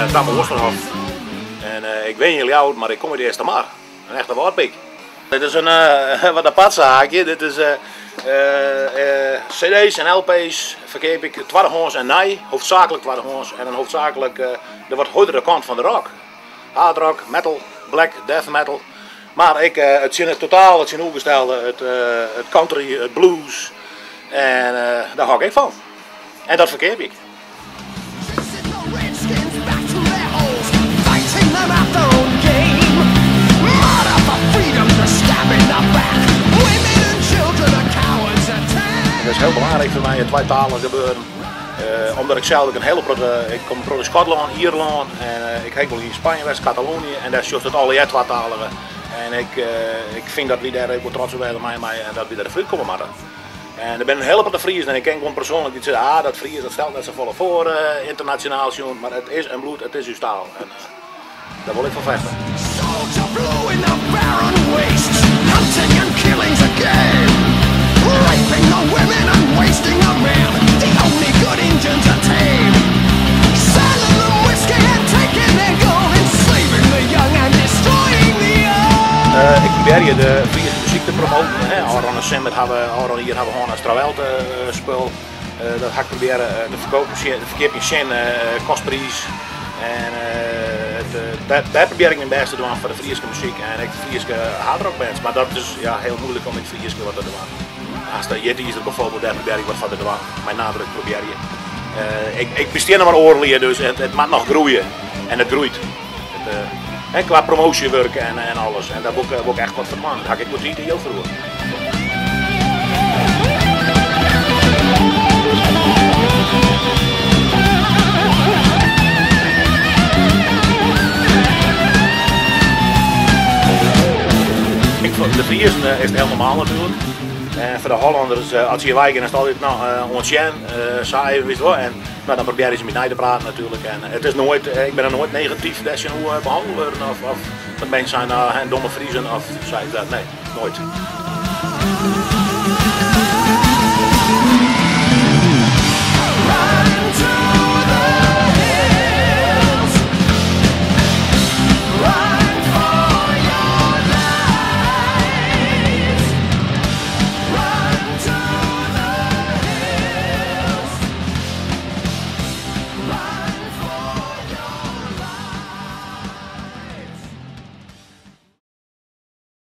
Tamme Oosterhof. En ik weet jullie oud, maar ik kom uit de Eerste Mar. Een echte woordpik. Dit is een wat apart zaakje. Dit is cd's en lp's verkeer ik tweedehands en nij. Hoofdzakelijk tweedehands en dan hoofdzakelijk de wat hardere kant van de rock. Hard rock, metal, black, death metal. Maar het zijn totaal, het zijn opgestelde, het country, het blues. En daar hou ik van. En dat verkeer ik. Het is heel belangrijk voor mij het tweetalig gebeuren. Omdat ik zelf een hele ik kom uit Schotland, Ierland en ik heb wel in Spanje, West Catalonië en daar is het alle jaar tweetalige. En ik vind dat we daar ook trots op zijn en dat we daar de fruit komen maken. En er ben een hele paar Fries en ik ken gewoon persoonlijk die zeggen, dat Fries dat stelt net zo volle voor internationaal, maar het is een bloed, het is uw staal. En daar wil ik van vechten. Raping the women and wasting the men. The only good engines are tame. Selling them whiskey and taking their gold. Enslaving the young and destroying the old. Ik probeer je de Friese muziek te promoten. Aron en Sam hier hebben we gewoon een Strawelt spul. Dat ga ik proberen te verkopen. De verkeer in Sjen, kostprijs. En daar probeer ik mijn best te doen voor de Friese muziek en de Friese hardrockbands. Maar dat is ja, heel moeilijk om in het Friese wat te doen. Als de Yeti is er bijvoorbeeld, daar probeer ik wat van te doen. Mijn nadruk probeer je. Ik besteed nog maar oorlieën, dus het mag nog groeien. En het groeit. En qua promotiewerk en alles. En daar wil ik echt wat van maken. Dat heb ik wat heel vroeg. Voor de Friesen is het heel normaal natuurlijk. En voor de Hollanders, als je wijken, is het altijd ontsjen, saai, weet je wel. En dan probeer je ze met mij te praten natuurlijk. En het is nooit, ik ben er nooit negatief dat je hoe behandeld wordt of dat mensen zijn domme Friesen of zei dat, nee, nooit.